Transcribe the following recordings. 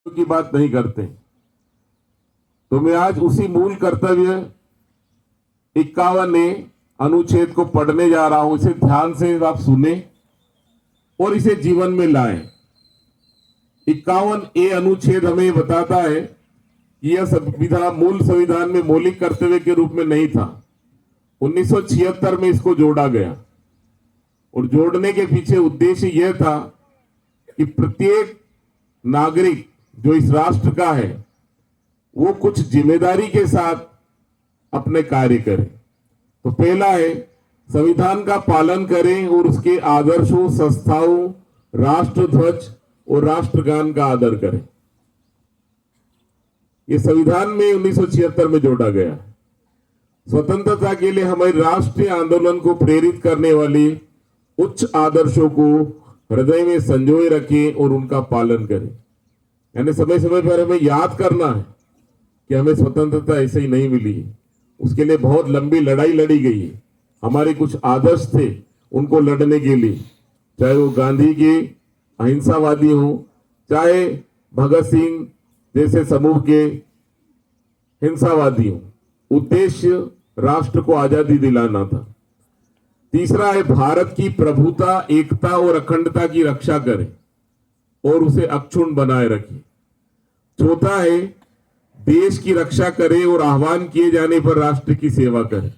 की बात नहीं करते। तो मैं आज उसी मूल कर्तव्य 51 अनुच्छेद को पढ़ने जा रहा हूं। इसे ध्यान से आप सुने और इसे जीवन में लाएं। 51 अनुच्छेद हमें बताता है कि यह संविधान मूल संविधान में मौलिक कर्तव्य के रूप में नहीं था। 1976 में इसको जोड़ा गया और जोड़ने के पीछे उद्देश्य यह था कि प्रत्येक नागरिक जो इस राष्ट्र का है वो कुछ जिम्मेदारी के साथ अपने कार्य करे। तो पहला है संविधान का पालन करें और उसके आदर्शों, संस्थाओं, राष्ट्रध्वज और राष्ट्रगान का आदर करें। ये संविधान में 1976 में जोड़ा गया। स्वतंत्रता के लिए हमारे राष्ट्रीय आंदोलन को प्रेरित करने वाली उच्च आदर्शों को हृदय में संजोए रखें और उनका पालन करें। यानी समय समय पर हमें याद करना है कि हमें स्वतंत्रता ऐसे ही नहीं मिली है, उसके लिए बहुत लंबी लड़ाई लड़ी गई है। हमारे कुछ आदर्श थे उनको लड़ने के लिए, चाहे वो गांधी के अहिंसावादी हो, चाहे भगत सिंह जैसे समूह के हिंसावादी हो। उद्देश्य राष्ट्र को आजादी दिलाना था। तीसरा है भारत की प्रभुता, एकता और अखंडता की रक्षा करें और उसे अक्षुण्ण बनाए रखें। चौथा है देश की रक्षा करें और आह्वान किए जाने पर राष्ट्र की सेवा करें।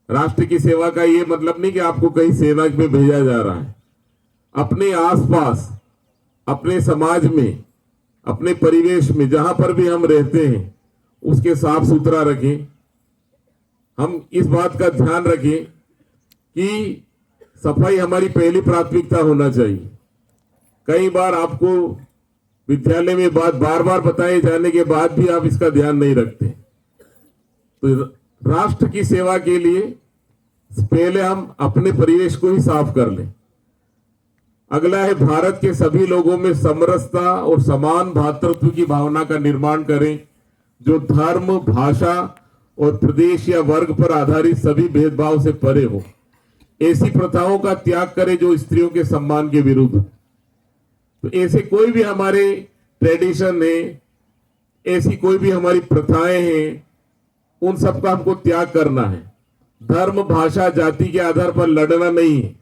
राष्ट्र की सेवा का यह मतलब नहीं कि आपको कहीं सेना में भेजा जा रहा है। अपने आसपास, अपने समाज में, अपने परिवेश में जहां पर भी हम रहते हैं उसके साफ सुथरा रखें। हम इस बात का ध्यान रखें कि सफाई हमारी पहली प्राथमिकता होना चाहिए। कई बार आपको विद्यालय में बात बार बार बताए जाने के बाद भी आप इसका ध्यान नहीं रखते। तो राष्ट्र की सेवा के लिए पहले हम अपने परिवेश को ही साफ कर लें। अगला है भारत के सभी लोगों में समरसता और समान भ्रातृत्व की भावना का निर्माण करें, जो धर्म, भाषा और प्रदेश या वर्ग पर आधारित सभी भेदभाव से परे हो। ऐसी प्रथाओं का त्याग करें जो स्त्रियों के सम्मान के विरुद्ध। तो ऐसे कोई भी हमारे ट्रेडिशन है, ऐसी कोई भी हमारी प्रथाएं हैं, उन सब का हमको त्याग करना है। धर्म, भाषा, जाति के आधार पर लड़ना नहीं है,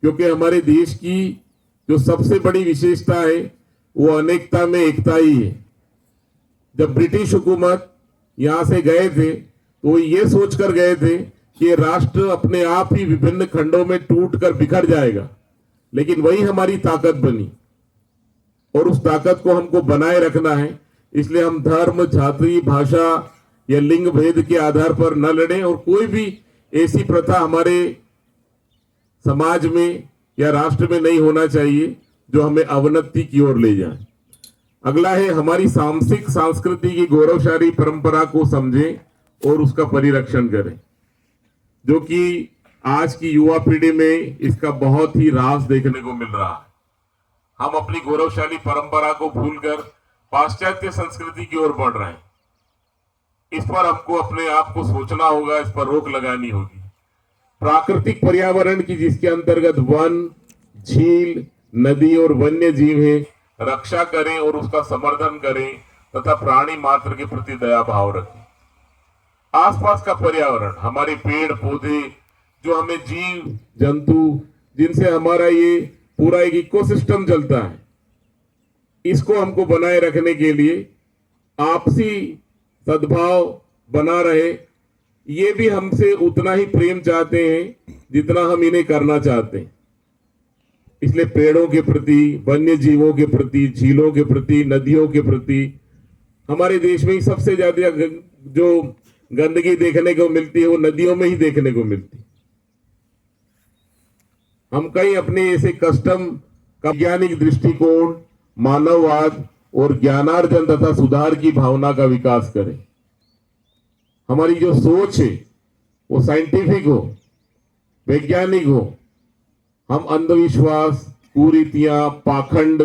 क्योंकि हमारे देश की जो सबसे बड़ी विशेषता है वो अनेकता में एकता ही है। जब ब्रिटिश हुकूमत यहां से गए थे तो वो ये सोचकर गए थे कि राष्ट्र अपने आप ही विभिन्न खंडों में टूट कर बिखर जाएगा, लेकिन वही हमारी ताकत बनी और उस ताकत को हमको बनाए रखना है। इसलिए हम धर्म, जाति, भाषा या लिंग भेद के आधार पर न लड़ें और कोई भी ऐसी प्रथा हमारे समाज में या राष्ट्र में नहीं होना चाहिए जो हमें अवनति की ओर ले जाए। अगला है हमारी सांस्कृतिक संस्कृति की गौरवशाली परंपरा को समझें और उसका परिरक्षण करें, जो कि आज की युवा पीढ़ी में इसका बहुत ही ह्रास देखने को मिल रहा है। हम अपनी गौरवशाली परंपरा को भूलकर पाश्चात्य संस्कृति की ओर बढ़ रहे हैं। इस पर हमको अपने आप को सोचना होगा, इस पर रोक लगानी होगी। प्राकृतिक पर्यावरण की, जिसके अंतर्गत वन, झील, नदी और वन्य जीव है, रक्षा करें और उसका समर्थन करें तथा प्राणी मात्र के प्रति दया भाव रखें। आसपास का पर्यावरण, हमारे पेड़ पौधे, जो हमें जीव जंतु, जिनसे हमारा ये पूरा एक इकोसिस्टम चलता है, इसको हमको बनाए रखने के लिए आपसी सद्भाव बना रहे। ये भी हमसे उतना ही प्रेम चाहते हैं जितना हम इन्हें करना चाहते हैं। इसलिए पेड़ों के प्रति, वन्य जीवों के प्रति, झीलों के प्रति, नदियों के प्रति, हमारे देश में ही सबसे ज्यादा जो गंदगी देखने को मिलती है वो नदियों में ही देखने को मिलती है। हम कहीं अपने ऐसे कस्टम का वैज्ञानिक दृष्टिकोण, मानववाद और ज्ञानार्जन तथा सुधार की भावना का विकास करें। हमारी जो सोच है वो साइंटिफिक हो, वैज्ञानिक हो। हम अंधविश्वास, कुरीतियां, पाखंड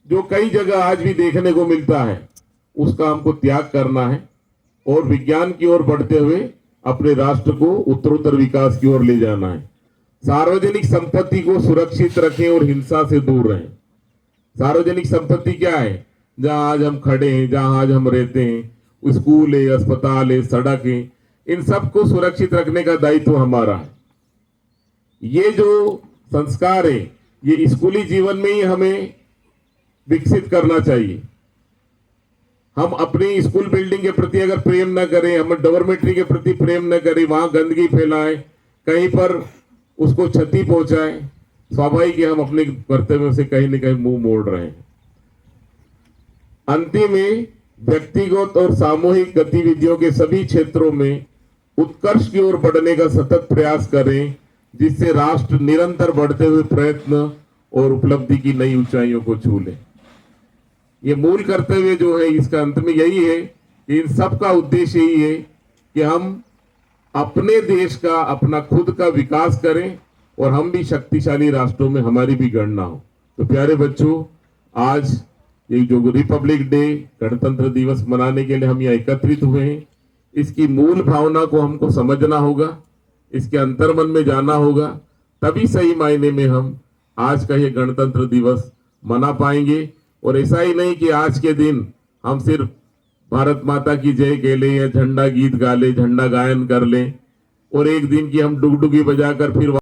जो कई जगह आज भी देखने को मिलता है, उसका हमको त्याग करना है और विज्ञान की ओर बढ़ते हुए अपने राष्ट्र को उत्तरोत्तर विकास की ओर ले जाना है। सार्वजनिक संपत्ति को सुरक्षित रखें और हिंसा से दूर रहें। सार्वजनिक संपत्ति क्या है? जहां आज हम खड़े हैं, जहां आज हम रहते हैं, स्कूल है, अस्पताल है, सड़क है, इन सबको सुरक्षित रखने का दायित्व हमारा है। ये जो संस्कार है ये स्कूली जीवन में ही हमें विकसित करना चाहिए। हम अपनी स्कूल बिल्डिंग के प्रति अगर प्रेम न करें, हम डॉर्मेट्री के प्रति प्रेम न करें, वहां गंदगी फैलाएं, कहीं पर उसको क्षति पहुंचाएं, स्वाभाविक है हम अपने कर्तव्यों से कहीं न कहीं मुंह मोड़ रहे हैं। अंतिम में व्यक्तिगत और सामूहिक गतिविधियों के सभी क्षेत्रों में उत्कर्ष की ओर बढ़ने का सतत प्रयास करें, जिससे राष्ट्र निरंतर बढ़ते हुए प्रयत्न और उपलब्धि की नई ऊंचाइयों को छू ले। ये मूल कर्तव्य जो है इसका अंत में यही है कि इन सब का उद्देश्य यही है कि हम अपने देश का, अपना खुद का विकास करें और हम भी शक्तिशाली राष्ट्रों में हमारी भी गणना हो। तो प्यारे बच्चों, आज ये जो रिपब्लिक डे, गणतंत्र दिवस मनाने के लिए हम यहाँ एकत्रित हुए हैं, इसकी मूल भावना को हमको समझना होगा, इसके अंतर्मन में जाना होगा, तभी सही मायने में हम आज का ये गणतंत्र दिवस मना पाएंगे। और ऐसा ही नहीं कि आज के दिन हम सिर्फ भारत माता की जय कह लें या झंडा गीत गा लें, झंडा गायन कर लें और एक दिन की हम डुगडुगी बजाकर फिर